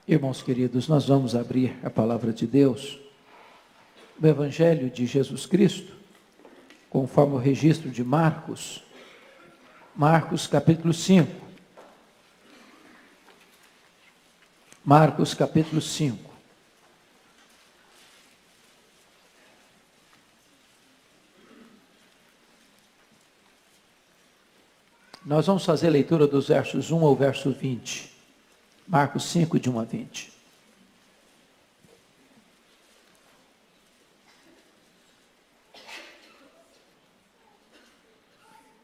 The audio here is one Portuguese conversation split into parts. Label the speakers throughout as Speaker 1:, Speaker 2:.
Speaker 1: Irmãos queridos, nós vamos abrir a palavra de Deus, o Evangelho de Jesus Cristo, conforme o registro de Marcos, capítulo 5. Marcos, capítulo 5. Nós vamos fazer a leitura dos versos 1 ao verso 20. Marcos 5, de 1 a 20.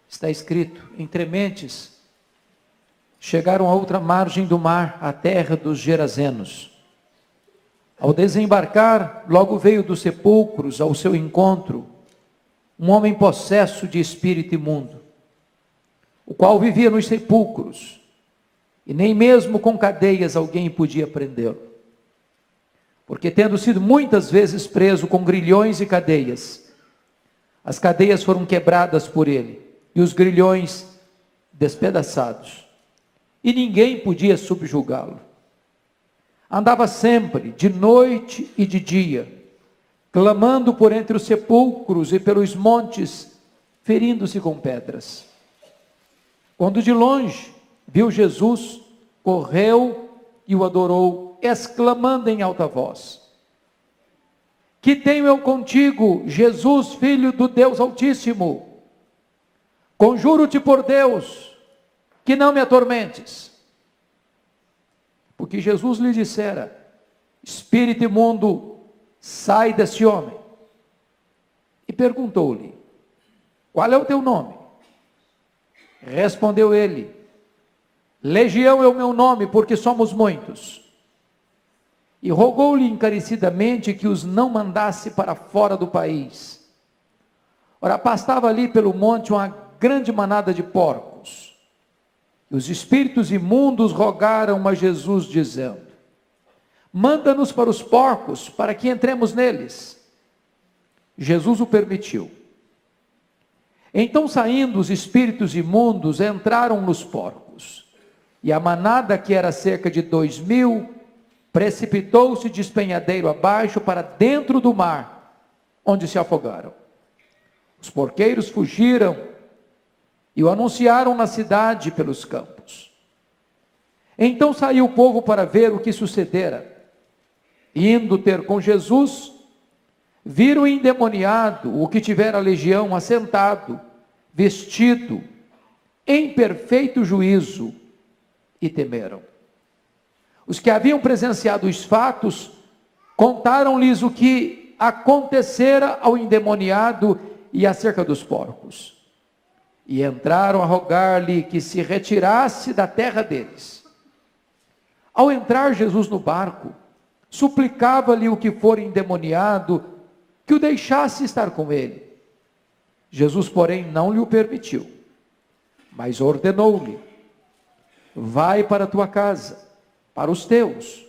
Speaker 1: Está escrito: entre mentes, chegaram a outra margem do mar, a terra dos Gerazenos. Ao desembarcar, logo veio dos sepulcros ao seu encontro um homem possesso de espírito imundo, o qual vivia nos sepulcros, e nem mesmo com cadeias alguém podia prendê-lo. Porque tendo sido muitas vezes preso com grilhões e cadeias, as cadeias foram quebradas por ele, e os grilhões despedaçados, e ninguém podia subjugá-lo. Andava sempre, de noite e de dia, clamando por entre os sepulcros e pelos montes, ferindo-se com pedras. Quando de longe viu Jesus, correu e o adorou, exclamando em alta voz: que tenho eu contigo, Jesus, filho do Deus Altíssimo? Conjuro-te por Deus, que não me atormentes. Porque Jesus lhe dissera: espírito imundo, sai desse homem. E perguntou-lhe: qual é o teu nome? Respondeu ele: Legião é o meu nome, porque somos muitos. E rogou-lhe encarecidamente que os não mandasse para fora do país. Ora, pastava ali pelo monte uma grande manada de porcos. E os espíritos imundos rogaram a Jesus, dizendo: manda-nos para os porcos, para que entremos neles. Jesus o permitiu. Então, saindo os espíritos imundos, entraram nos porcos. E a manada, que era cerca de 2.000, precipitou-se de despenhadeiro abaixo para dentro do mar, onde se afogaram. Os porqueiros fugiram e o anunciaram na cidade pelos campos. Então saiu o povo para ver o que sucedera. Indo ter com Jesus, viram o endemoniado, o que tivera a legião, assentado, vestido, em perfeito juízo, e temeram. Os que haviam presenciado os fatos, contaram-lhes o que acontecera ao endemoniado e acerca dos porcos. E entraram a rogar-lhe que se retirasse da terra deles. Ao entrar Jesus no barco, suplicava-lhe o que for endemoniado, que o deixasse estar com ele. Jesus, porém, não lhe o permitiu, mas ordenou-lhe: vai para a tua casa, para os teus,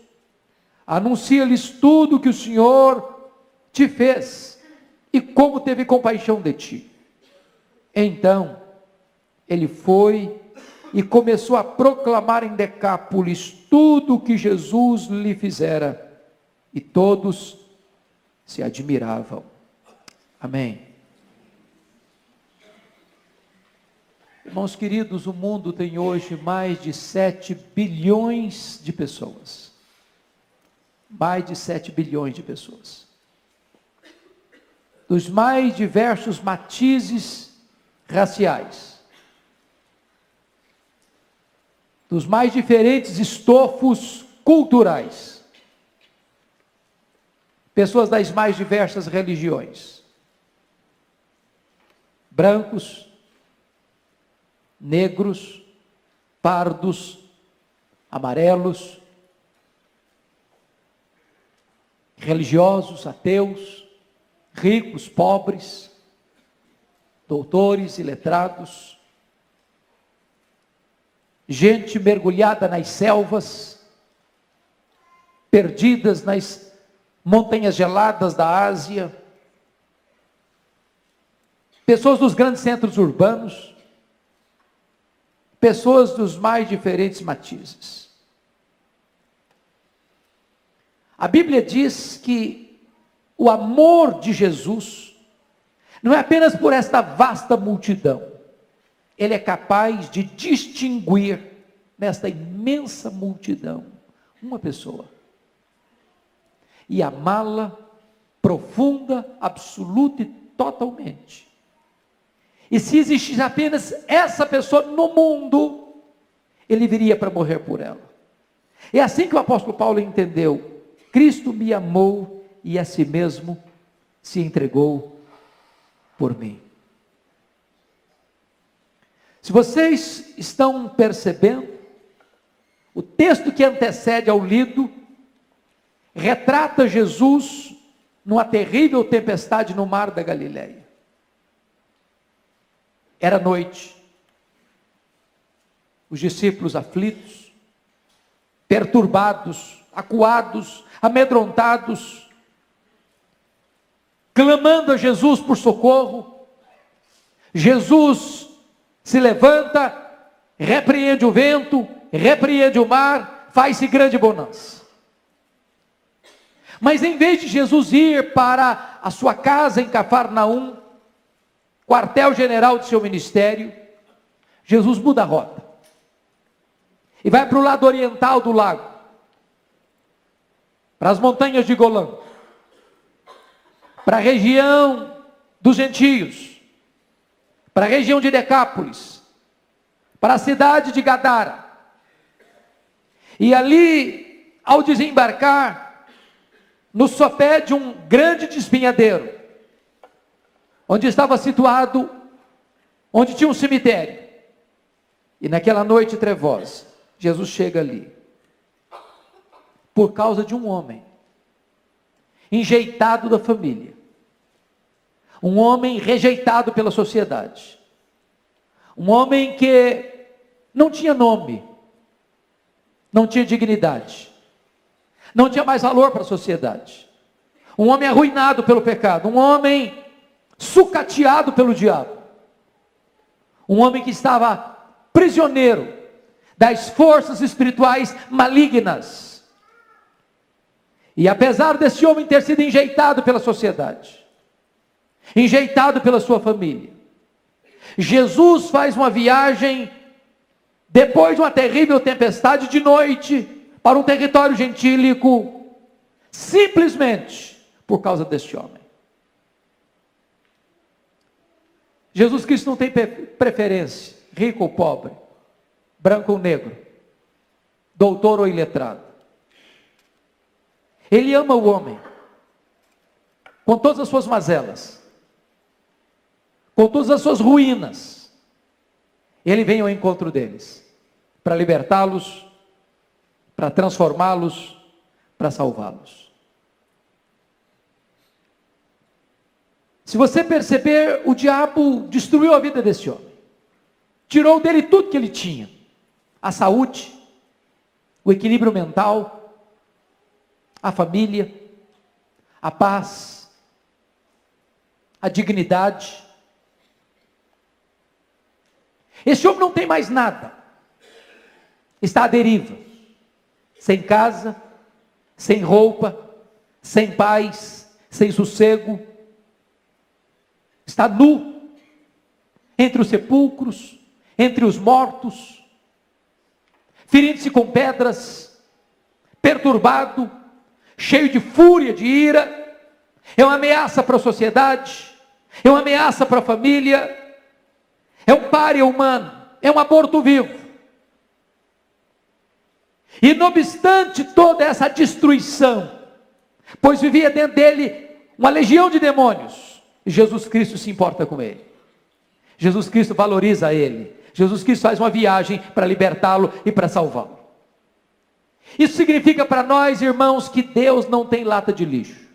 Speaker 1: anuncia-lhes tudo o que o Senhor te fez, e como teve compaixão de ti. Então, ele foi e começou a proclamar em Decápolis tudo o que Jesus lhe fizera, e todos se admiravam. Amém. Irmãos queridos, o mundo tem hoje mais de 7 bilhões de pessoas. Mais de 7 bilhões de pessoas. Dos mais diversos matizes raciais. Dos mais diferentes estofos culturais. Pessoas das mais diversas religiões. Brancos, negros, pardos, amarelos, religiosos, ateus, ricos, pobres, doutores e letrados, gente mergulhada nas selvas, perdidas nas montanhas geladas da Ásia, pessoas dos grandes centros urbanos, pessoas dos mais diferentes matizes. A Bíblia diz que o amor de Jesus não é apenas por esta vasta multidão. Ele é capaz de distinguir nesta imensa multidão uma pessoa e amá-la profunda, absoluta e totalmente. E se existisse apenas essa pessoa no mundo, ele viria para morrer por ela. É assim que o apóstolo Paulo entendeu: Cristo me amou e a si mesmo se entregou por mim. Se vocês estão percebendo, o texto que antecede ao lido retrata Jesus numa terrível tempestade no mar da Galileia. Era noite. Os discípulos aflitos, perturbados, acuados, amedrontados, clamando a Jesus por socorro. Jesus se levanta, repreende o vento, repreende o mar, faz-se grande bonança. Mas em vez de Jesus ir para a sua casa em Cafarnaum, quartel-general de seu ministério, Jesus muda a rota e vai para o lado oriental do lago, para as montanhas de Golã, para a região dos gentios, para a região de Decápolis, para a cidade de Gadara. E ali, ao desembarcar, no sopé de um grande despenhadeiro, onde estava situado, onde tinha um cemitério, e naquela noite trevosa, Jesus chega ali, por causa de um homem, enjeitado da família, um homem rejeitado pela sociedade, um homem que não tinha nome, não tinha dignidade, não tinha mais valor para a sociedade, um homem arruinado pelo pecado, um homem sucateado pelo diabo, um homem que estava prisioneiro das forças espirituais malignas. E apesar desse homem ter sido enjeitado pela sociedade, enjeitado pela sua família, Jesus faz uma viagem, depois de uma terrível tempestade, de noite, para um território gentílico, simplesmente por causa deste homem. Jesus Cristo não tem preferência, rico ou pobre, branco ou negro, doutor ou iletrado. Ele ama o homem, com todas as suas mazelas, com todas as suas ruínas. Ele vem ao encontro deles, para libertá-los, para transformá-los, para salvá-los. Se você perceber, o diabo destruiu a vida desse homem, tirou dele tudo que ele tinha: a saúde, o equilíbrio mental, a família, a paz, a dignidade. Esse homem não tem mais nada, está à deriva, sem casa, sem roupa, sem paz, sem sossego, está nu, entre os sepulcros, entre os mortos, ferindo-se com pedras, perturbado, cheio de fúria, de ira. É uma ameaça para a sociedade, é uma ameaça para a família, é um pária humano, é um aborto vivo. E não obstante toda essa destruição, pois vivia dentro dele uma legião de demônios, Jesus Cristo se importa com ele, Jesus Cristo valoriza ele, Jesus Cristo faz uma viagem para libertá-lo e para salvá-lo. Isso significa para nós, irmãos, que Deus não tem lata de lixo.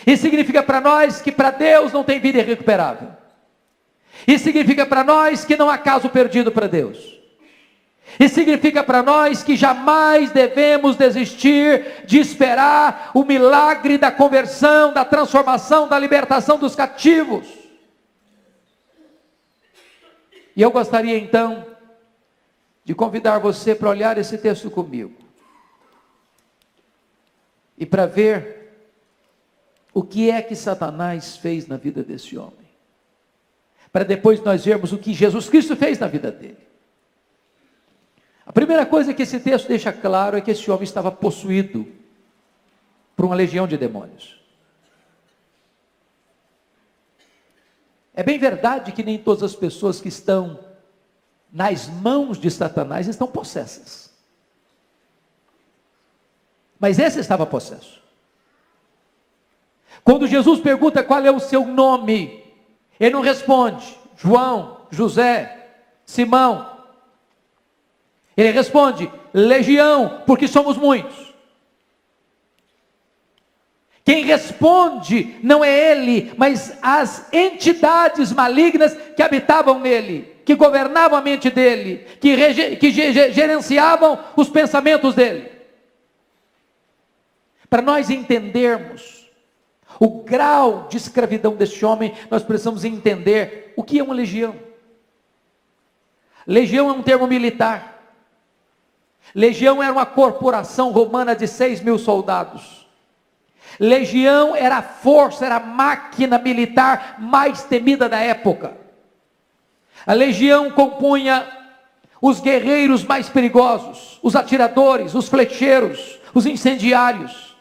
Speaker 1: Isso significa para nós que para Deus não tem vida irrecuperável. Isso significa para nós que não há caso perdido para Deus. Isso significa para nós que jamais devemos desistir de esperar o milagre da conversão, da transformação, da libertação dos cativos. E eu gostaria então de convidar você para olhar esse texto comigo. e para ver o que é que Satanás fez na vida desse homem, para depois nós vermos o que Jesus Cristo fez na vida dele. A primeira coisa que esse texto deixa claro é que esse homem estava possuído por uma legião de demônios. É bem verdade que nem todas as pessoas que estão nas mãos de Satanás estão possessas. Mas esse estava possesso. Quando Jesus pergunta qual é o seu nome, ele não responde João, José, Simão. Ele responde legião, porque somos muitos. Quem responde não é ele, mas as entidades malignas que habitavam nele, que governavam a mente dele, que gerenciavam os pensamentos dele. Para nós entendermos o grau de escravidão deste homem, nós precisamos entender o que é uma legião. Legião é um termo militar. Legião era uma corporação romana de 6.000 soldados. Legião era a força, era a máquina militar mais temida da época. A legião compunha os guerreiros mais perigosos, os atiradores, os flecheiros, os incendiários.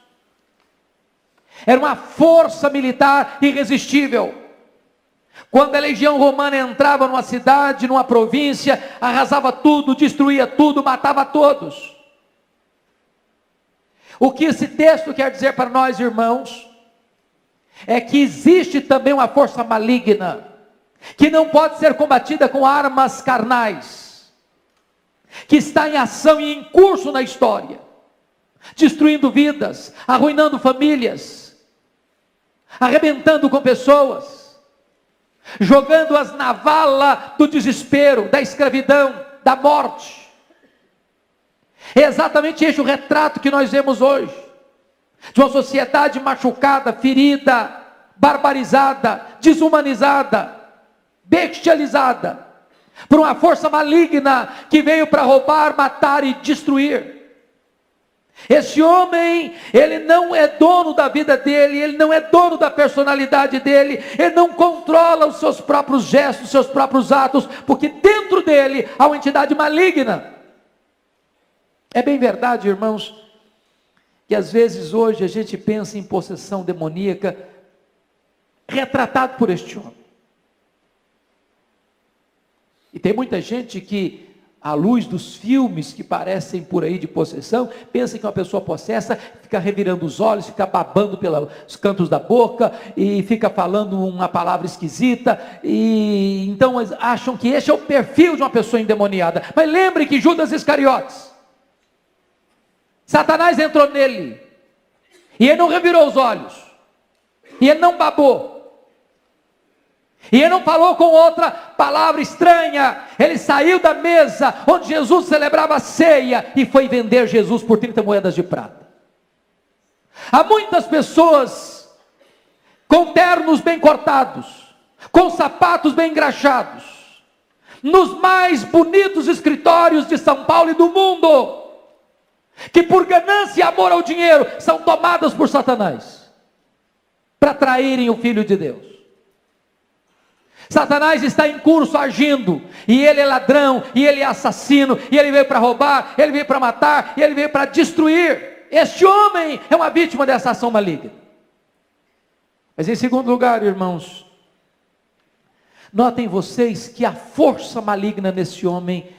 Speaker 1: Era uma força militar irresistível. Quando a legião romana entrava numa cidade, numa província, arrasava tudo, destruía tudo, matava todos. O que esse texto quer dizer para nós, irmãos, é que existe também uma força maligna, que não pode ser combatida com armas carnais, que está em ação e em curso na história, destruindo vidas, arruinando famílias, arrebentando com pessoas, jogando-as na vala do desespero, da escravidão, da morte. É exatamente este o retrato que nós vemos hoje, de uma sociedade machucada, ferida, barbarizada, desumanizada, bestializada, por uma força maligna que veio para roubar, matar e destruir. Esse homem, ele não é dono da vida dele, ele não é dono da personalidade dele, ele não controla os seus próprios gestos, os seus próprios atos, porque dentro dele há uma entidade maligna. É bem verdade, irmãos, que às vezes hoje a gente pensa em possessão demoníaca, retratado por este homem. E tem muita gente que, à luz dos filmes que parecem por aí de possessão, pensa que uma pessoa possessa fica revirando os olhos, fica babando pelos cantos da boca, e fica falando uma palavra esquisita, e então acham que esse é o perfil de uma pessoa endemoniada. Mas lembre que Judas Iscariotes, Satanás entrou nele, e ele não revirou os olhos, e ele não babou, e ele não falou com outra palavra estranha. Ele saiu da mesa onde Jesus celebrava a ceia e foi vender Jesus por 30 moedas de prata. Há muitas pessoas com ternos bem cortados, com sapatos bem engraxados, nos mais bonitos escritórios de São Paulo e do mundo, que por ganância e amor ao dinheiro são tomadas por Satanás para traírem o Filho de Deus. Satanás está em curso agindo, e ele é ladrão, e ele é assassino, e ele veio para roubar, ele veio para matar, e ele veio para destruir. Este homem é uma vítima dessa ação maligna. Mas em segundo lugar, irmãos, notem vocês que a força maligna nesse homem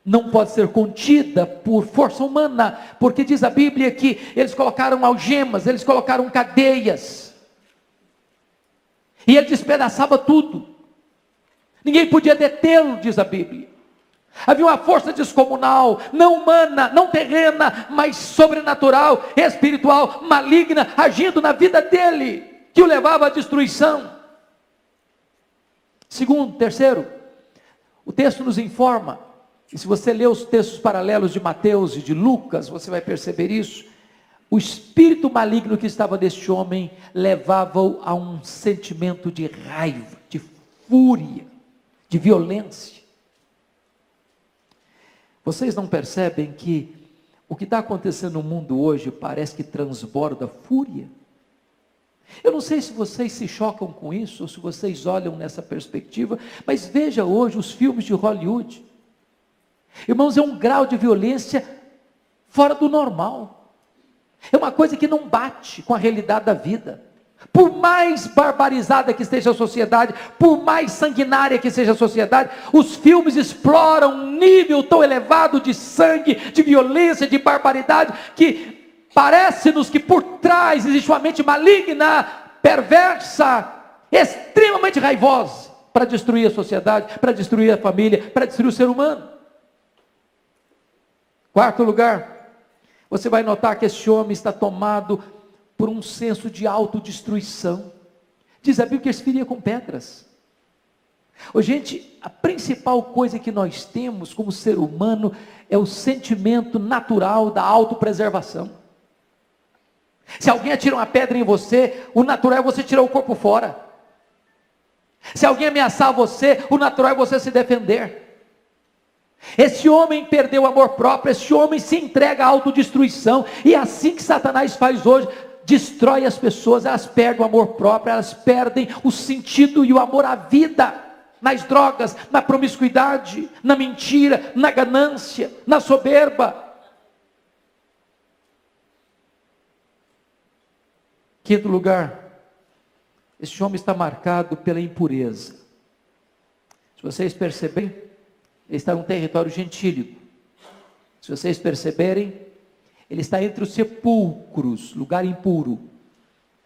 Speaker 1: não pode ser contida por força humana, porque diz a Bíblia que eles colocaram algemas, eles colocaram cadeias, e ele despedaçava tudo. Ninguém podia detê-lo, diz a Bíblia. Havia uma força descomunal, não humana, não terrena, mas sobrenatural, espiritual, maligna, agindo na vida dele, que o levava à destruição. Segundo, terceiro, o texto nos informa, e se você ler os textos paralelos de Mateus e de Lucas, você vai perceber isso. O espírito maligno que estava neste homem levava-o a um sentimento de raiva, de fúria, de violência. Vocês não percebem que O que está acontecendo no mundo hoje parece que transborda fúria. Eu não sei se vocês se chocam com isso, ou se vocês olham nessa perspectiva, mas veja hoje os filmes de Hollywood. Irmãos, é um grau de violência fora do normal. É uma coisa que não bate com a realidade da vida. Por mais barbarizada que esteja a sociedade, por mais sanguinária que seja a sociedade, os filmes exploram um nível tão elevado de sangue, de violência, de barbaridade, que parece-nos que por trás existe uma mente maligna, perversa, extremamente raivosa, para destruir a sociedade, para destruir a família, para destruir o ser humano. Quarto lugar, você vai notar que esse homem está tomado por um senso de autodestruição. Diz a Bíblia que ele se feria com pedras. Ô, gente, a principal coisa que nós temos como ser humano é o sentimento natural da autopreservação. Se alguém atira uma pedra em você, o natural é você tirar o corpo fora. Se alguém ameaçar você, o natural é você se defender. Esse homem perdeu o amor próprio, esse homem se entrega à autodestruição, e é assim que Satanás faz hoje, destrói as pessoas, elas perdem o amor próprio, elas perdem o sentido e o amor à vida, nas drogas, na promiscuidade, na mentira, na ganância, na soberba. Quinto lugar, esse homem está marcado pela impureza. Se vocês perceberem, ele está num território gentílico. Se vocês perceberem, ele está entre os sepulcros, lugar impuro.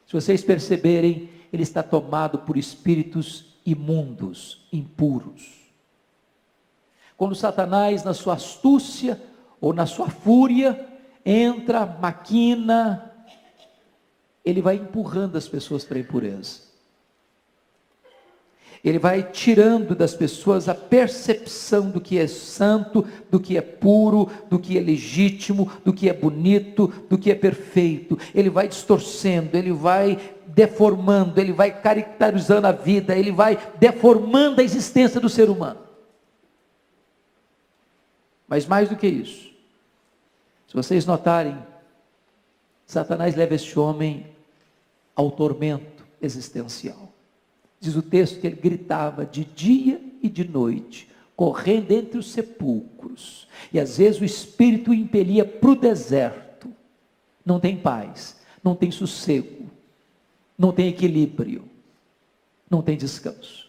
Speaker 1: Se vocês perceberem, ele está tomado por espíritos imundos, impuros. Quando Satanás, na sua astúcia ou na sua fúria, entra, maquina, ele vai empurrando as pessoas para a impureza. Ele vai tirando das pessoas a percepção do que é santo, do que é puro, do que é legítimo, do que é bonito, do que é perfeito. Ele vai distorcendo, ele vai deformando, ele vai caracterizando a vida, ele vai deformando a existência do ser humano. Mas mais do que isso, se vocês notarem, Satanás leva este homem ao tormento existencial. Diz o texto que ele gritava de dia e de noite, correndo entre os sepulcros, e às vezes o espírito o impelia para o deserto. Não tem paz, não tem sossego, não tem equilíbrio, não tem descanso.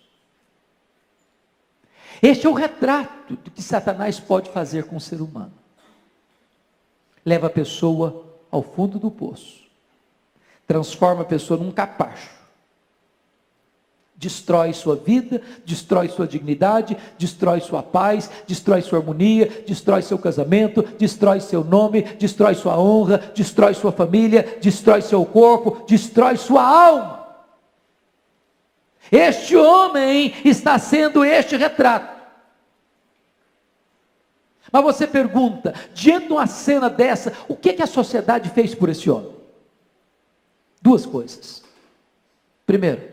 Speaker 1: Este é o retrato do que Satanás pode fazer com o ser humano. Leva a pessoa ao fundo do poço, transforma a pessoa num capacho, destrói sua vida, destrói sua dignidade, destrói sua paz, destrói sua harmonia, destrói seu casamento, destrói seu nome, destrói sua honra, destrói sua família, destrói seu corpo, destrói sua alma. Este homem está sendo este retrato. Mas você pergunta, diante de uma cena dessa, o que a sociedade fez por esse homem? Duas coisas. Primeiro,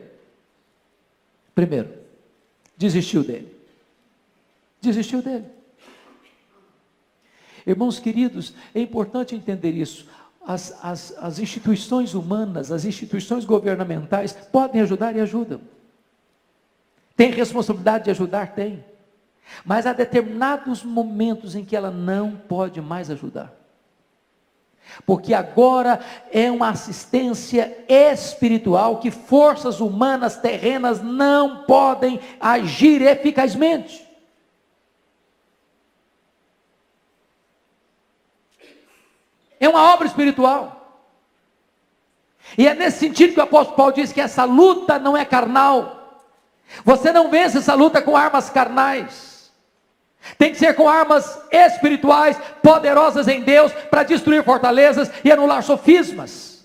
Speaker 1: desistiu dele. Desistiu dele. Irmãos queridos, é importante entender isso. As instituições humanas, as instituições governamentais podem ajudar e ajudam. Tem responsabilidade de ajudar? Tem. Mas há determinados momentos em que ela não pode mais ajudar. Porque agora é uma assistência espiritual que forças humanas terrenas não podem agir eficazmente. É uma obra espiritual. E é nesse sentido que o apóstolo Paulo diz que essa luta não é carnal. Você não vence essa luta com armas carnais. Tem que ser com armas espirituais, poderosas em Deus, para destruir fortalezas e anular sofismas.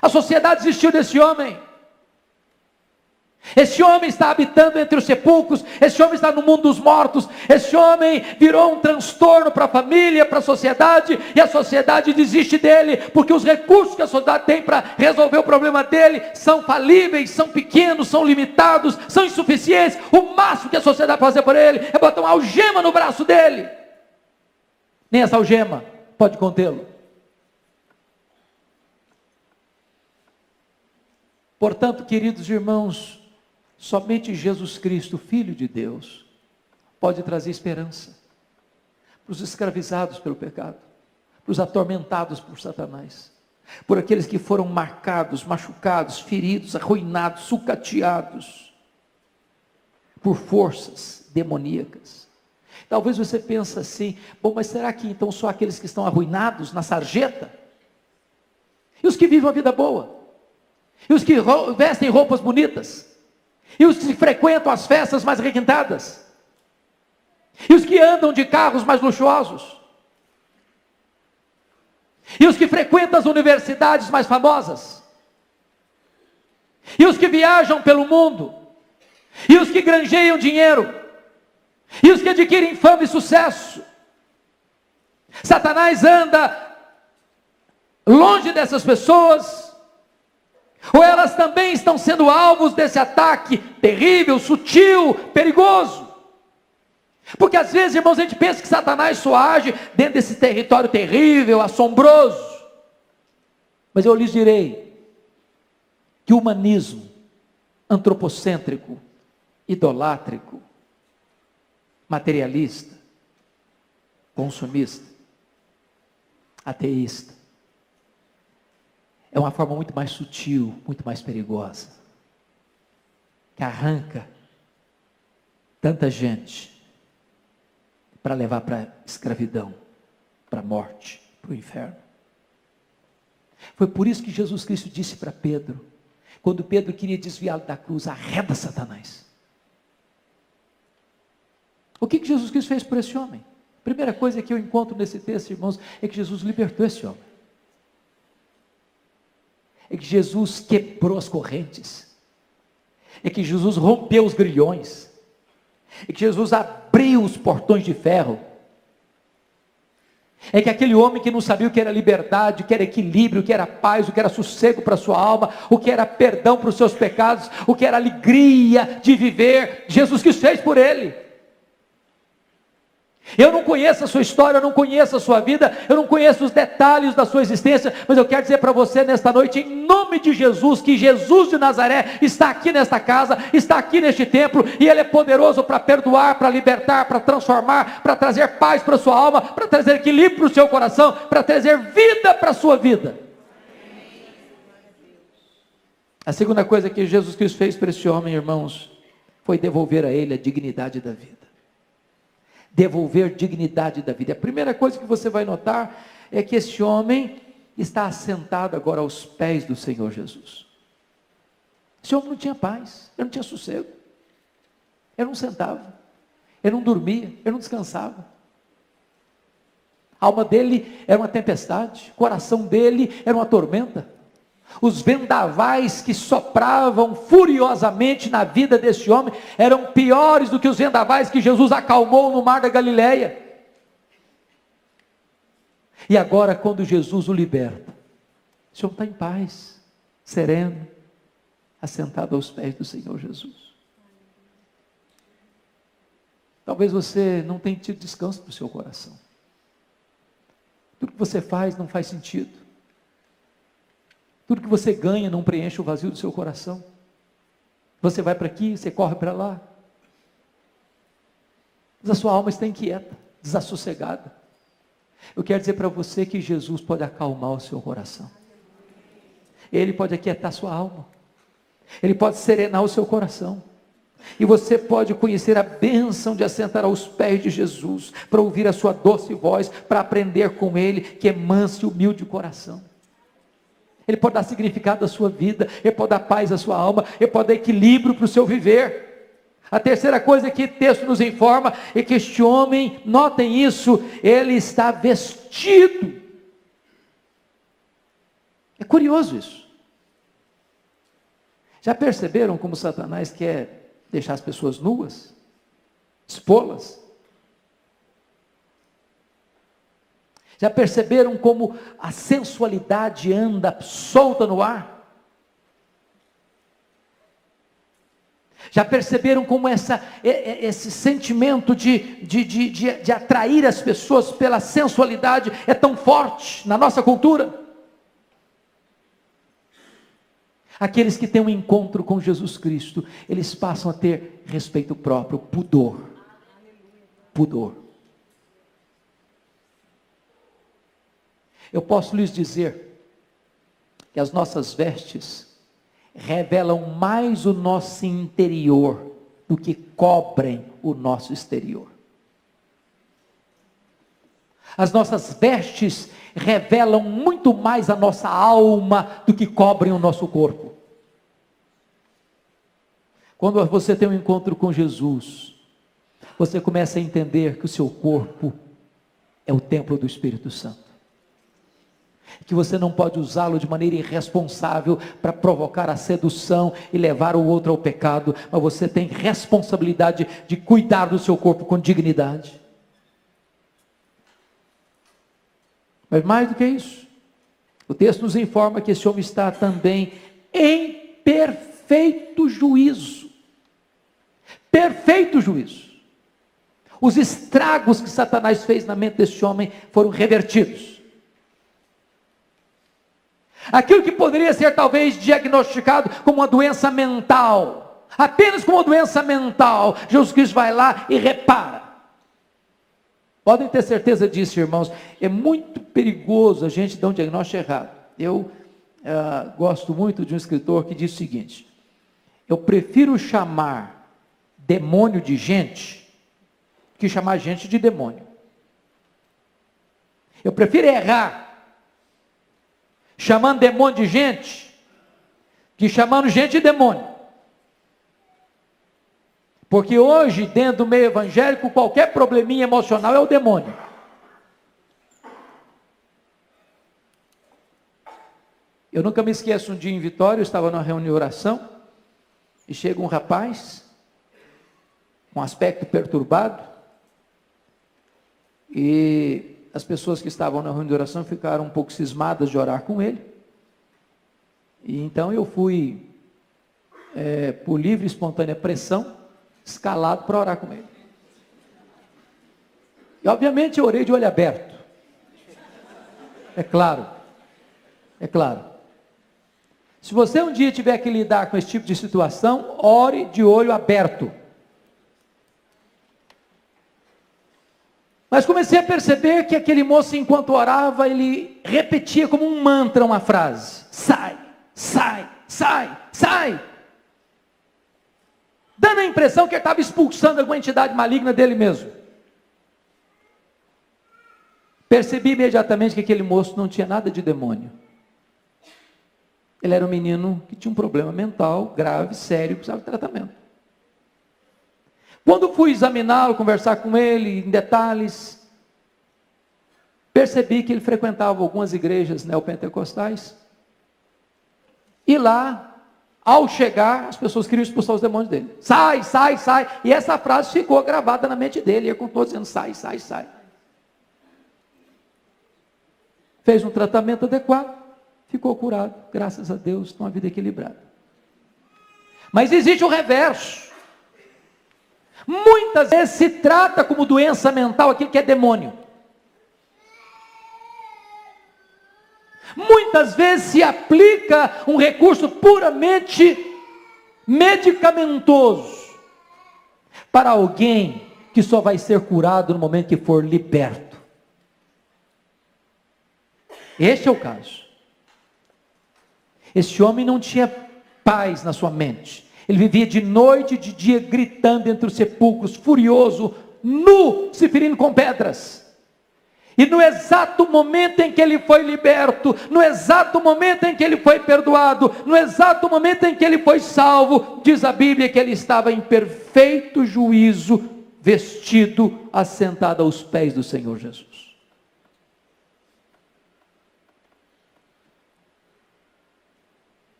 Speaker 1: A sociedade desistiu desse homem. Esse homem está habitando entre os sepulcros, esse homem está no mundo dos mortos, esse homem virou um transtorno para a família, para a sociedade, e a sociedade desiste dele, porque os recursos que a sociedade tem para resolver o problema dele são falíveis, são pequenos, são limitados, são insuficientes. O máximo que a sociedade pode fazer por ele é botar uma algema no braço dele. nem essa algema pode contê-lo. Portanto, queridos irmãos, somente Jesus Cristo, Filho de Deus, pode trazer esperança para os escravizados pelo pecado, para os atormentados por Satanás, por aqueles que foram marcados, machucados, feridos, arruinados, sucateados por forças demoníacas. Talvez você pense assim: bom, mas será que então só aqueles que estão arruinados na sarjeta? E os que vivem uma vida boa? E os que vestem roupas bonitas? E os que frequentam as festas mais requintadas? E os que andam de carros mais luxuosos? E os que frequentam as universidades mais famosas? E os que viajam pelo mundo? E os que granjeiam dinheiro? E os que adquirem fama e sucesso? Satanás anda longe dessas pessoas, ou elas também estão sendo alvos desse ataque terrível, sutil, perigoso? Porque às vezes, irmãos, a gente pensa que Satanás só age dentro desse território terrível, assombroso. Mas eu lhes direi que o humanismo antropocêntrico, idolátrico, materialista, consumista, ateísta, é uma forma muito mais sutil, muito mais perigosa, que arranca tanta gente para levar para a escravidão, para a morte, para o inferno. Foi por isso que Jesus Cristo disse para Pedro, quando Pedro queria desviá-lo da cruz: arreda Satanás. O que Jesus Cristo fez por esse homem? A primeira coisa que eu encontro nesse texto, irmãos, é que Jesus libertou esse homem. É que Jesus quebrou as correntes. É que Jesus rompeu os grilhões. É que Jesus abriu os portões de ferro. É que aquele homem que não sabia o que era liberdade, o que era equilíbrio, o que era paz, o que era sossego para a sua alma, o que era perdão para os seus pecados, o que era alegria de viver, Jesus Cristo fez por ele. Eu não conheço a sua história, eu não conheço a sua vida, eu não conheço os detalhes da sua existência, mas eu quero dizer para você nesta noite, em nome de Jesus, que Jesus de Nazaré está aqui nesta casa, está aqui neste templo, e Ele é poderoso para perdoar, para libertar, para transformar, para trazer paz para a sua alma, para trazer equilíbrio para o seu coração, para trazer vida para a sua vida. A segunda coisa que Jesus Cristo fez para esse homem, irmãos, foi devolver a ele a dignidade da vida. Devolver dignidade da vida. A primeira coisa que você vai notar é que esse homem está assentado agora aos pés do Senhor Jesus. Esse homem não tinha paz, ele não tinha sossego, ele não sentava, ele não dormia, ele não descansava. A alma dele era uma tempestade, o coração dele era uma tormenta. Os vendavais que sopravam furiosamente na vida desse homem eram piores do que os vendavais que Jesus acalmou no mar da Galileia. E agora, quando Jesus o liberta, esse homem está em paz, sereno, assentado aos pés do Senhor Jesus. Talvez você não tenha tido descanso para o seu coração. Tudo que você faz não faz sentido. Tudo que você ganha não preenche o vazio do seu coração. Você vai para aqui, você corre para lá. Mas a sua alma está inquieta, desassossegada. Eu quero dizer para você que Jesus pode acalmar o seu coração. Ele pode aquietar a sua alma. Ele pode serenar o seu coração. E você pode conhecer a bênção de assentar aos pés de Jesus, para ouvir a sua doce voz, para aprender com Ele, que é manso e humilde de coração. Ele pode dar significado à sua vida, Ele pode dar paz à sua alma, Ele pode dar equilíbrio para o seu viver. A terceira coisa que o texto nos informa é que este homem, notem isso, ele está vestido. É curioso isso. Já perceberam como Satanás quer deixar as pessoas nuas? Expô-las? Já perceberam como a sensualidade anda solta no ar? Já perceberam como esse sentimento de atrair as pessoas pela sensualidade é tão forte na nossa cultura? Aqueles que têm um encontro com Jesus Cristo, eles passam a ter respeito próprio, pudor. Pudor. Eu posso lhes dizer que as nossas vestes revelam mais o nosso interior do que cobrem o nosso exterior. As nossas vestes revelam muito mais a nossa alma do que cobrem o nosso corpo. Quando você tem um encontro com Jesus, você começa a entender que o seu corpo é o templo do Espírito Santo. Que você não pode usá-lo de maneira irresponsável para provocar a sedução e levar o outro ao pecado, mas você tem responsabilidade de cuidar do seu corpo com dignidade. Mas mais do que isso, o texto nos informa que esse homem está também em perfeito juízo. Perfeito juízo. Os estragos que Satanás fez na mente desse homem foram revertidos. Aquilo que poderia ser talvez diagnosticado como uma doença mental, apenas como uma doença mental, Jesus Cristo vai lá e repara. Podem ter certeza disso, irmãos. É muito perigoso a gente dar um diagnóstico errado. Eu gosto muito de um escritor que diz o seguinte: eu prefiro chamar demônio de gente que chamar gente de demônio. Eu prefiro errar chamando demônio de gente que chamando gente de demônio. Porque hoje, dentro do meio evangélico, qualquer probleminha emocional é o demônio. Eu nunca me esqueço, um dia em Vitória, eu estava numa reunião de oração, e chega um rapaz, com aspecto perturbado, e as pessoas que estavam na reunião de oração ficaram um pouco cismadas de orar com ele, e então eu fui, por livre e espontânea pressão, escalado para orar com ele. E obviamente eu orei de olho aberto. É claro. Se você um dia tiver que lidar com esse tipo de situação, ore de olho aberto. Mas comecei a perceber que aquele moço, enquanto orava, ele repetia como um mantra uma frase: sai, sai, sai, sai. Dando a impressão que ele estava expulsando alguma entidade maligna dele mesmo. Percebi imediatamente que aquele moço não tinha nada de demônio. Ele era um menino que tinha um problema mental grave, sério, precisava de tratamento. Quando fui examiná-lo, conversar com ele em detalhes, percebi que ele frequentava algumas igrejas neopentecostais. E lá, ao chegar, as pessoas queriam expulsar os demônios dele. Sai, sai, sai. E essa frase ficou gravada na mente dele. Ele continuou dizendo: sai, sai, sai. Fez um tratamento adequado, ficou curado. Graças a Deus, tem uma vida equilibrada. Mas existe o reverso. Muitas vezes se trata como doença mental aquilo que é demônio. Muitas vezes se aplica um recurso puramente medicamentoso para alguém que só vai ser curado no momento que for liberto. Este é o caso. Esse homem não tinha paz na sua mente. Ele vivia de noite e de dia gritando entre os sepulcros, furioso, nu, se ferindo com pedras. E no exato momento em que ele foi liberto, no exato momento em que ele foi perdoado, no exato momento em que ele foi salvo, diz a Bíblia que ele estava em perfeito juízo, vestido, assentado aos pés do Senhor Jesus.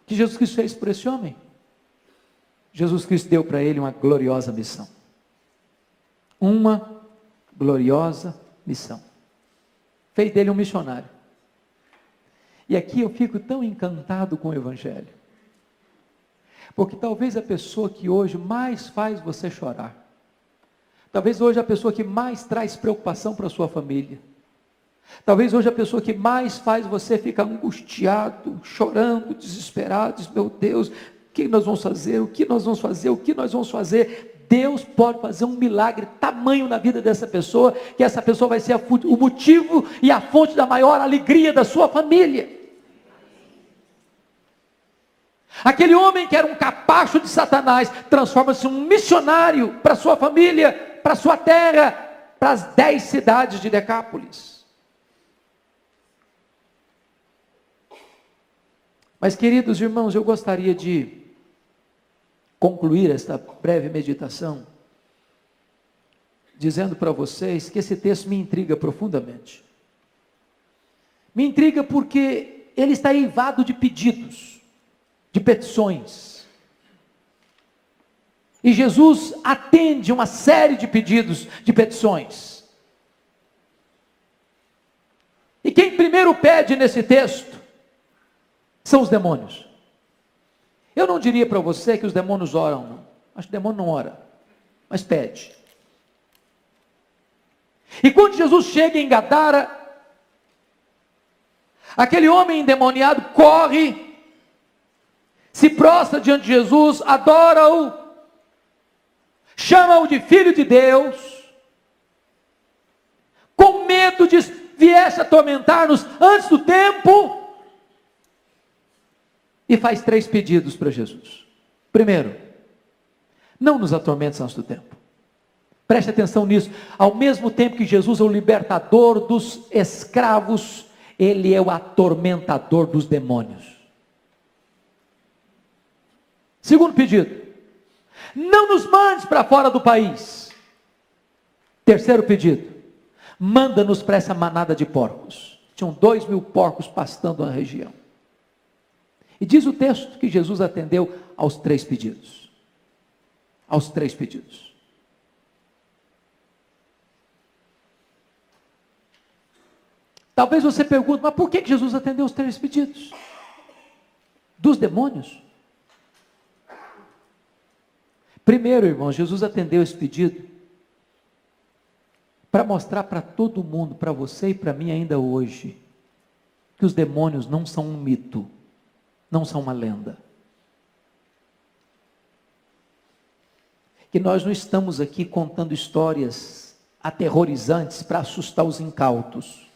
Speaker 1: O que Jesus Cristo fez por esse homem? Jesus Cristo deu para ele uma gloriosa missão. Uma gloriosa missão. Fez dele um missionário. E aqui eu fico tão encantado com o Evangelho. Porque talvez a pessoa que hoje mais faz você chorar, talvez hoje a pessoa que mais traz preocupação para a sua família, talvez hoje a pessoa que mais faz você ficar angustiado, chorando, desesperado, diz, meu Deus, o que nós vamos fazer? O que nós vamos fazer? O que nós vamos fazer? Deus pode fazer um milagre tamanho na vida dessa pessoa, que essa pessoa vai ser o motivo e a fonte da maior alegria da sua família. Aquele homem que era um capacho de Satanás, transforma-se em um missionário para sua família, para sua terra, para as 10 cidades de Decápolis. Mas, queridos irmãos, eu gostaria de concluir esta breve meditação, dizendo para vocês que esse texto me intriga profundamente. Me intriga porque ele está eivado de pedidos, de petições. E Jesus atende uma série de pedidos, de petições. E quem primeiro pede nesse texto são os demônios. Eu não diria para você que os demônios oram, não. Acho que o demônio não ora, mas pede. E quando Jesus chega em Gadara, aquele homem endemoniado corre, se prostra diante de Jesus, adora-o, chama-o de Filho de Deus, com medo de viesse atormentar-nos antes do tempo, e faz 3 pedidos para Jesus. Primeiro, não nos atormentes antes do tempo. Preste atenção nisso. Ao mesmo tempo que Jesus é o libertador dos escravos, Ele é o atormentador dos demônios. Segundo pedido, não nos mandes para fora do país. Terceiro pedido, manda-nos para essa manada de porcos. Tinham 2.000 porcos pastando na região. E diz o texto que Jesus atendeu aos 3 pedidos. Aos 3 pedidos. Talvez você pergunte, mas por que Jesus atendeu os 3 pedidos? Dos demônios? Primeiro, irmãos, Jesus atendeu esse pedido para mostrar para todo mundo, para você e para mim ainda hoje, que os demônios não são um mito, não são uma lenda. Que nós não estamos aqui contando histórias aterrorizantes para assustar os incautos.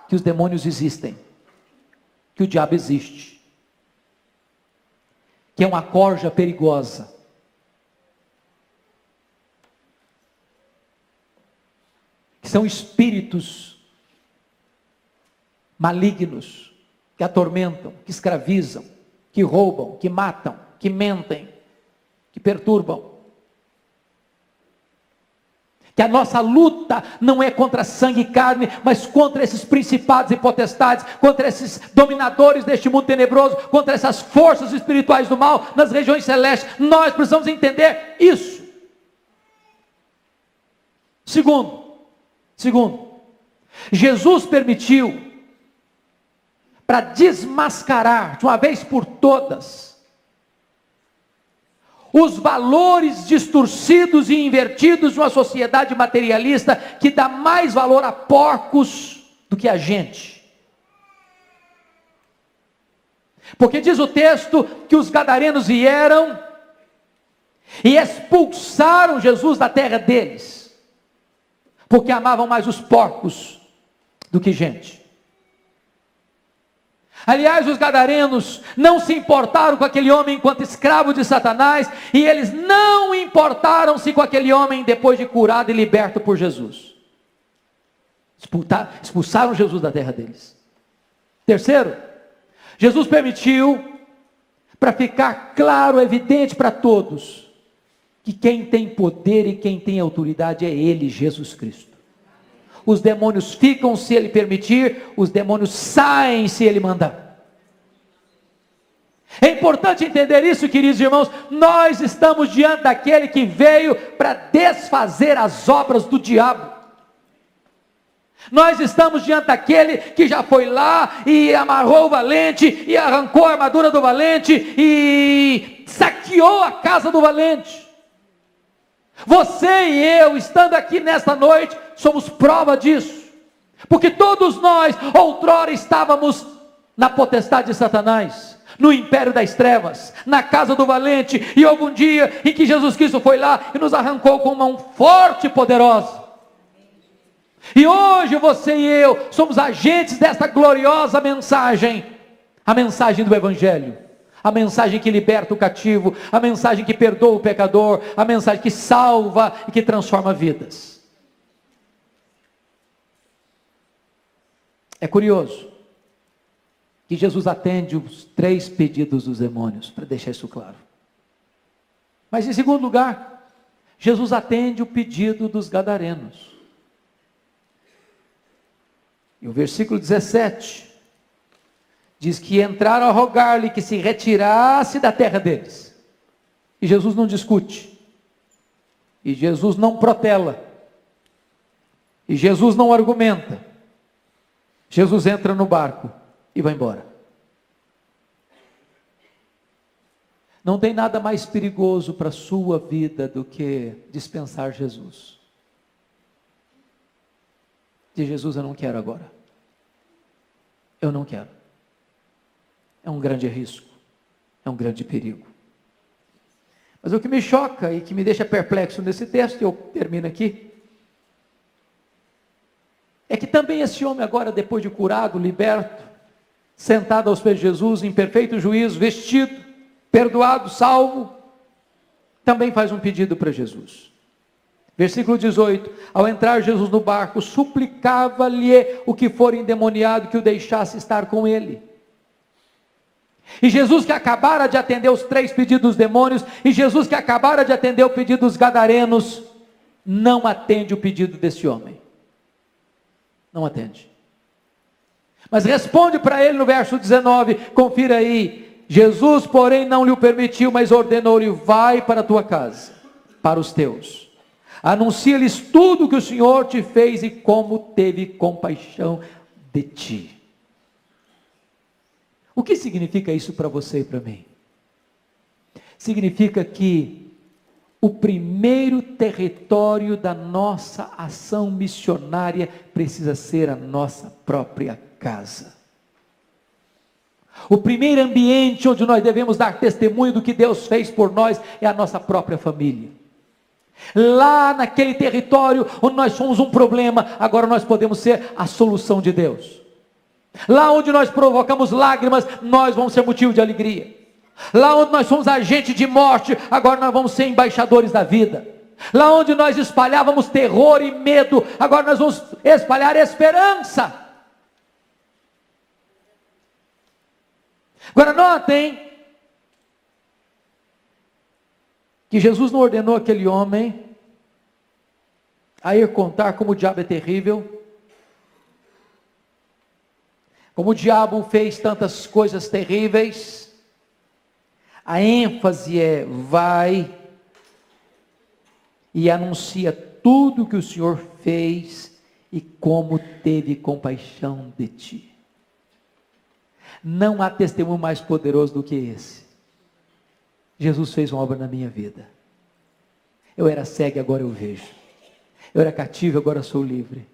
Speaker 1: Que os demônios existem, que o diabo existe, que é uma corja perigosa, que são espíritos malignos, que atormentam, que escravizam, que roubam, que matam, que mentem, que perturbam. Que a nossa luta não é contra sangue e carne, mas contra esses principados e potestades, contra esses dominadores deste mundo tenebroso, contra essas forças espirituais do mal nas regiões celestes. Nós precisamos entender isso. Segundo, Jesus permitiu, para desmascarar de uma vez por todas os valores distorcidos e invertidos de uma sociedade materialista que dá mais valor a porcos do que a gente. Porque diz o texto que os gadarenos vieram e expulsaram Jesus da terra deles, porque amavam mais os porcos do que gente. Aliás, os gadarenos não se importaram com aquele homem enquanto escravo de Satanás, e eles não importaram-se com aquele homem depois de curado e liberto por Jesus. Expulsaram Jesus da terra deles. Terceiro, Jesus permitiu, para ficar claro, evidente para todos, que quem tem poder e quem tem autoridade é Ele, Jesus Cristo. Os demônios ficam se Ele permitir, os demônios saem se Ele mandar. É importante entender isso, queridos irmãos. Nós estamos diante daquele que veio para desfazer as obras do diabo. Nós estamos diante daquele que já foi lá e amarrou o valente, e arrancou a armadura do valente, e saqueou a casa do valente. Você e eu, estando aqui nesta noite, somos prova disso, porque todos nós, outrora, estávamos na potestade de Satanás, no império das trevas, na casa do valente, e houve um dia em que Jesus Cristo foi lá e nos arrancou com uma mão forte e poderosa. E hoje você e eu somos agentes desta gloriosa mensagem, a mensagem do Evangelho, a mensagem que liberta o cativo, a mensagem que perdoa o pecador, a mensagem que salva e que transforma vidas. É curioso que Jesus atende os 3 pedidos dos demônios, para deixar isso claro. Mas em segundo lugar, Jesus atende o pedido dos gadarenos. E o versículo 17 diz que entraram a rogar-lhe que se retirasse da terra deles. E Jesus não discute. E Jesus não protela. E Jesus não argumenta. Jesus entra no barco e vai embora. Não tem nada mais perigoso para a sua vida do que dispensar Jesus. De Jesus eu não quero agora. Eu não quero. É um grande risco. É um grande perigo. Mas o que me choca e que me deixa perplexo nesse texto, e eu termino aqui, é que também esse homem agora, depois de curado, liberto, sentado aos pés de Jesus, em perfeito juízo, vestido, perdoado, salvo, também faz um pedido para Jesus. Versículo 18, ao entrar Jesus no barco, suplicava-lhe o que for endemoniado que o deixasse estar com ele. E Jesus que acabara de atender os 3 pedidos dos demônios, e Jesus que acabara de atender o pedido dos gadarenos, não atende o pedido desse homem. Não atende. Mas responde para ele no verso 19, confira aí, Jesus porém não lhe o permitiu, mas ordenou-lhe, vai para a tua casa, para os teus. Anuncia-lhes tudo o que o Senhor te fez e como teve compaixão de ti. O que significa isso para você e para mim? Significa que o primeiro território da nossa ação missionária precisa ser a nossa própria casa. O primeiro ambiente onde nós devemos dar testemunho do que Deus fez por nós é a nossa própria família. Lá naquele território onde nós somos um problema, agora nós podemos ser a solução de Deus. Lá onde nós provocamos lágrimas, nós vamos ser motivo de alegria. Lá onde nós somos agente de morte, agora nós vamos ser embaixadores da vida. Lá onde nós espalhávamos terror e medo, agora nós vamos espalhar esperança. Agora notem que Jesus não ordenou aquele homem a ir contar como o diabo é terrível, como o diabo fez tantas coisas terríveis. A ênfase é, vai e anuncia tudo que o Senhor fez e como teve compaixão de ti. Não há testemunho mais poderoso do que esse. Jesus fez uma obra na minha vida. Eu era cego e agora eu vejo. Eu era cativo e agora sou livre.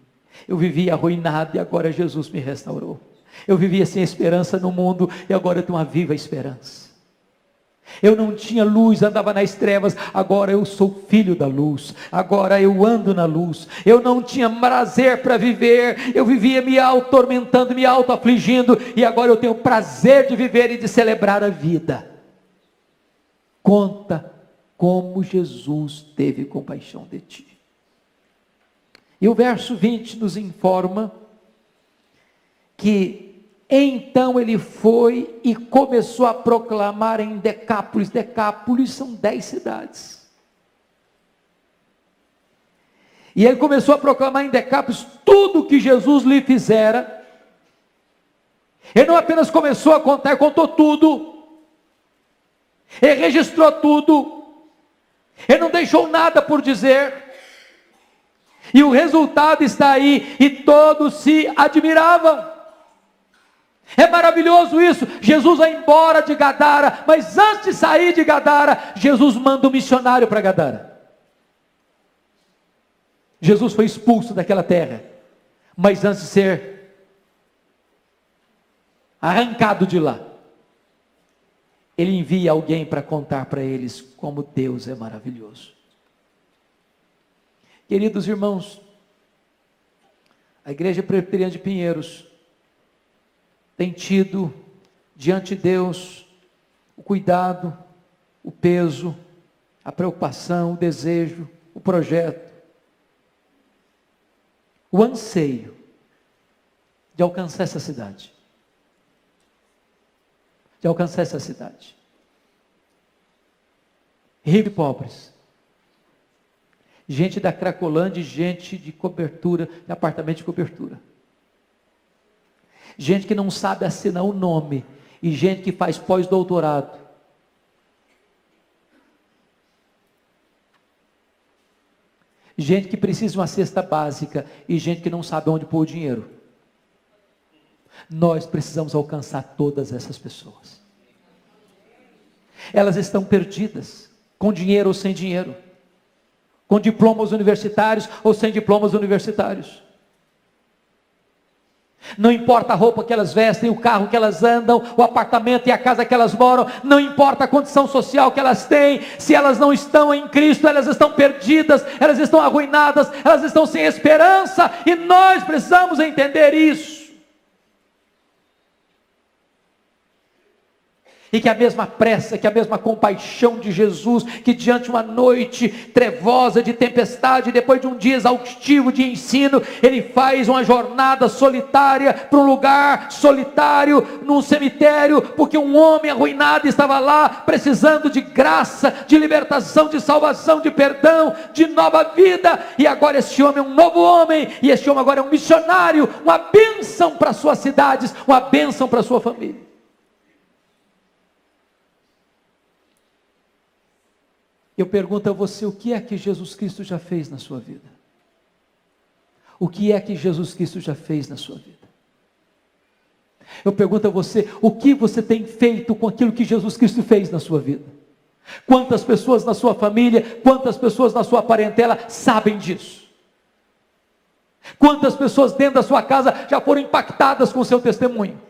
Speaker 1: Eu vivia arruinado e agora Jesus me restaurou. Eu vivia sem esperança no mundo e agora eu tenho uma viva esperança. Eu não tinha luz, andava nas trevas, agora eu sou filho da luz, agora eu ando na luz. Eu não tinha prazer para viver, eu vivia me auto-tormentando, me auto-afligindo, e agora eu tenho prazer de viver e de celebrar a vida. Conta como Jesus teve compaixão de ti. E o verso 20 nos informa que então ele foi e começou a proclamar em Decápolis. Decápolis são 10 cidades. E ele começou a proclamar em Decápolis tudo o que Jesus lhe fizera. Ele não apenas começou a contar, contou tudo. Ele registrou tudo. Ele não deixou nada por dizer. E o resultado está aí, e todos se admiravam. É maravilhoso isso. Jesus vai embora de Gadara, mas antes de sair de Gadara, Jesus manda um missionário para Gadara. Jesus foi expulso daquela terra, mas antes de ser arrancado de lá, ele envia alguém para contar para eles como Deus é maravilhoso. Queridos irmãos, a Igreja Presbiteriana de Pinheiros tem tido diante de Deus o cuidado, o peso, a preocupação, o desejo, o projeto, o anseio de alcançar essa cidade. De alcançar essa cidade. Rio de pobres. Gente da Cracolândia, gente de cobertura, de apartamento de cobertura. Gente que não sabe assinar o nome, e gente que faz pós-doutorado. Gente que precisa de uma cesta básica, e gente que não sabe onde pôr o dinheiro. Nós precisamos alcançar todas essas pessoas. Elas estão perdidas, com dinheiro ou sem dinheiro, com diplomas universitários ou sem diplomas universitários. Não importa a roupa que elas vestem, o carro que elas andam, o apartamento e a casa que elas moram, não importa a condição social que elas têm, se elas não estão em Cristo, elas estão perdidas, elas estão arruinadas, elas estão sem esperança, e nós precisamos entender isso. E que a mesma pressa, que a mesma compaixão de Jesus, que diante de uma noite trevosa de tempestade, depois de um dia exaustivo de ensino, ele faz uma jornada solitária para um lugar solitário, num cemitério, porque um homem arruinado estava lá, precisando de graça, de libertação, de salvação, de perdão, de nova vida, e agora este homem é um novo homem, e este homem agora é um missionário, uma bênção para suas cidades, uma bênção para sua família. Eu pergunto a você, o que é que Jesus Cristo já fez na sua vida? O que é que Jesus Cristo já fez na sua vida? Eu pergunto a você, o que você tem feito com aquilo que Jesus Cristo fez na sua vida? Quantas pessoas na sua família, quantas pessoas na sua parentela sabem disso? Quantas pessoas dentro da sua casa já foram impactadas com o seu testemunho?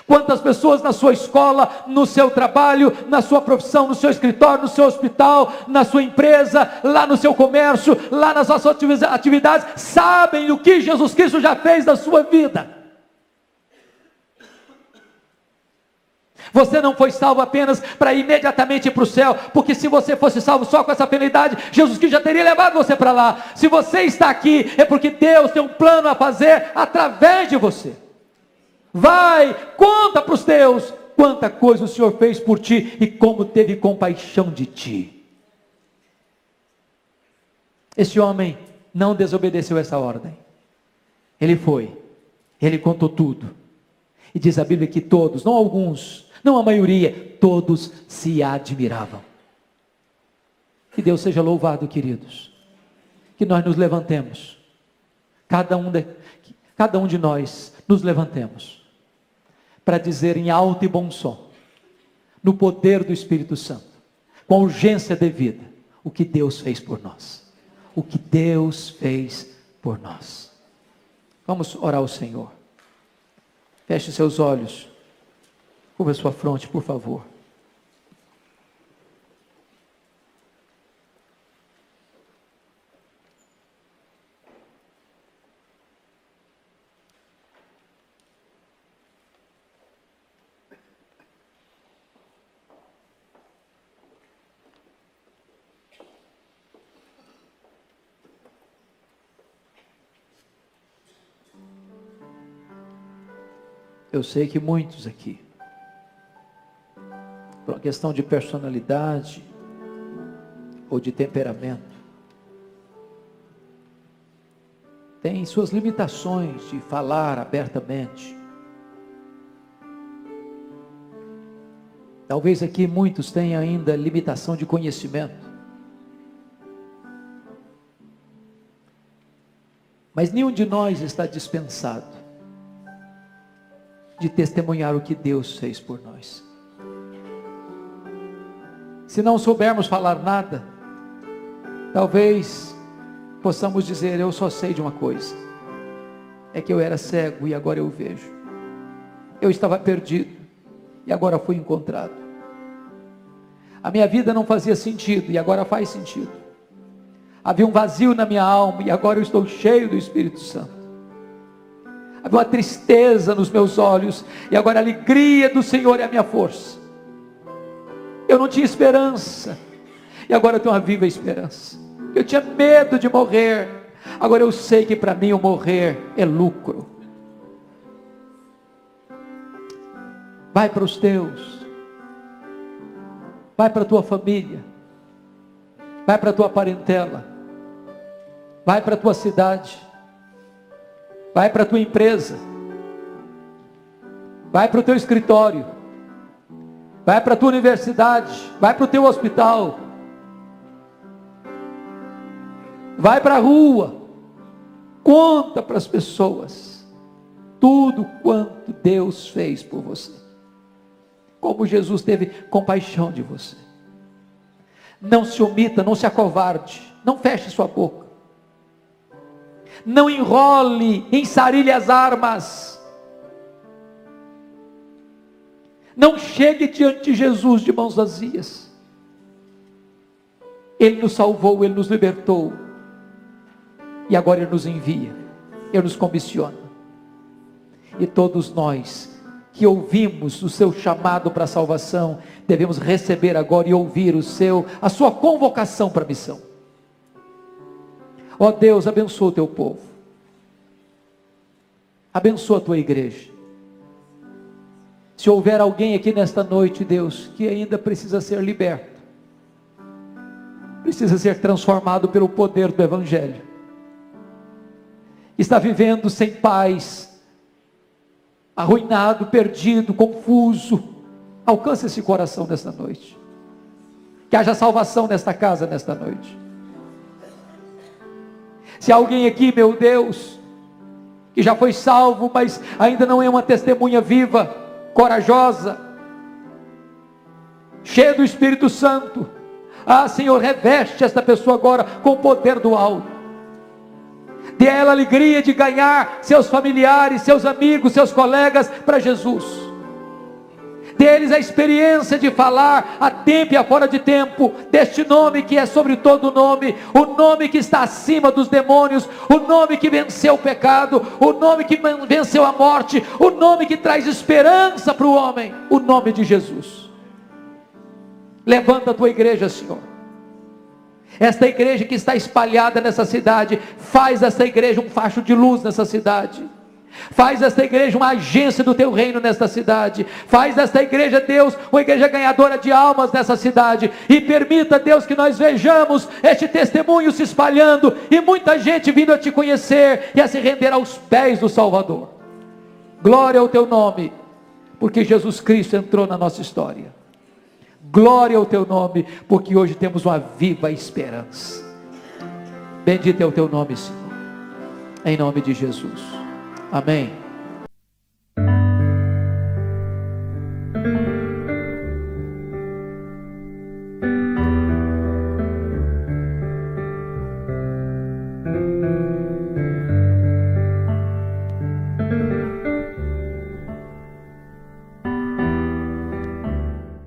Speaker 1: Quantas pessoas na sua escola, no seu trabalho, na sua profissão, no seu escritório, no seu hospital, na sua empresa, lá no seu comércio, lá nas suas atividades, sabem o que Jesus Cristo já fez na sua vida? Você não foi salvo apenas para imediatamente ir para o céu, porque se você fosse salvo só com essa penalidade, Jesus Cristo já teria levado você para lá. Se você está aqui, é porque Deus tem um plano a fazer através de você. Vai, conta para os teus, quanta coisa o Senhor fez por ti, e como teve compaixão de ti. Esse homem não desobedeceu essa ordem. Ele foi, ele contou tudo, e diz a Bíblia que todos, não alguns, não a maioria, todos se admiravam. Que Deus seja louvado, queridos. Que nós nos levantemos, cada um de nós nos levantemos, para dizer em alto e bom som, no poder do Espírito Santo, com a urgência devida, o que Deus fez por nós. O que Deus fez por nós. Vamos orar ao Senhor. Feche seus olhos. Curva sua fronte, por favor. Eu sei que muitos aqui, por uma questão de personalidade ou de temperamento, têm suas limitações de falar abertamente. Talvez aqui muitos tenham ainda limitação de conhecimento. Mas nenhum de nós está dispensado de testemunhar o que Deus fez por nós. Se não soubermos falar nada, talvez possamos dizer: eu só sei de uma coisa, é que eu era cego e agora eu vejo. Eu estava perdido e agora fui encontrado. A minha vida não fazia sentido e agora faz sentido. Havia um vazio na minha alma e agora eu estou cheio do Espírito Santo. Havia uma tristeza nos meus olhos e agora a alegria do Senhor é a minha força. Eu não tinha esperança e agora eu tenho uma viva esperança. Eu tinha medo de morrer, agora eu sei que para mim o morrer é lucro. Vai para os teus, vai para a tua família, vai para a tua parentela, vai para a tua cidade, vai para a tua empresa, vai para o teu escritório, vai para a tua universidade, vai para o teu hospital, vai para a rua, conta para as pessoas tudo quanto Deus fez por você, como Jesus teve compaixão de você. Não se omita, não se acovarde, não feche sua boca, não enrole, ensarilhe as armas, não chegue diante de Jesus de mãos vazias. Ele nos salvou, Ele nos libertou, e agora Ele nos envia, Ele nos comissiona, e todos nós que ouvimos o seu chamado para a salvação, devemos receber agora e ouvir a sua convocação para a missão. Ó Deus, abençoa o teu povo, abençoa a tua igreja. Se houver alguém aqui nesta noite, Deus, que ainda precisa ser liberto, precisa ser transformado pelo poder do Evangelho, está vivendo sem paz, arruinado, perdido, confuso, alcance esse coração nesta noite, que haja salvação nesta casa nesta noite. Se há alguém aqui, meu Deus, que já foi salvo, mas ainda não é uma testemunha viva, corajosa, cheia do Espírito Santo, Senhor, reveste esta pessoa agora com o poder do alto. Dê a ela a alegria de ganhar seus familiares, seus amigos, seus colegas para Jesus. Dê-lhes a experiência de falar a tempo e a fora de tempo deste nome que é sobre todo nome, o nome que está acima dos demônios, o nome que venceu o pecado, o nome que venceu a morte, o nome que traz esperança para o homem, o nome de Jesus. Levanta a tua igreja, Senhor. Esta igreja que está espalhada nessa cidade, faz esta igreja um facho de luz nessa cidade, faz esta igreja uma agência do teu reino nesta cidade, faz esta igreja, Deus, uma igreja ganhadora de almas nessa cidade, e permita, Deus, que nós vejamos este testemunho se espalhando, e muita gente vindo a te conhecer, e a se render aos pés do Salvador. Glória ao teu nome, porque Jesus Cristo entrou na nossa história. Glória ao teu nome, porque hoje temos uma viva esperança. Bendito é o teu nome, Senhor, em nome de Jesus, amém.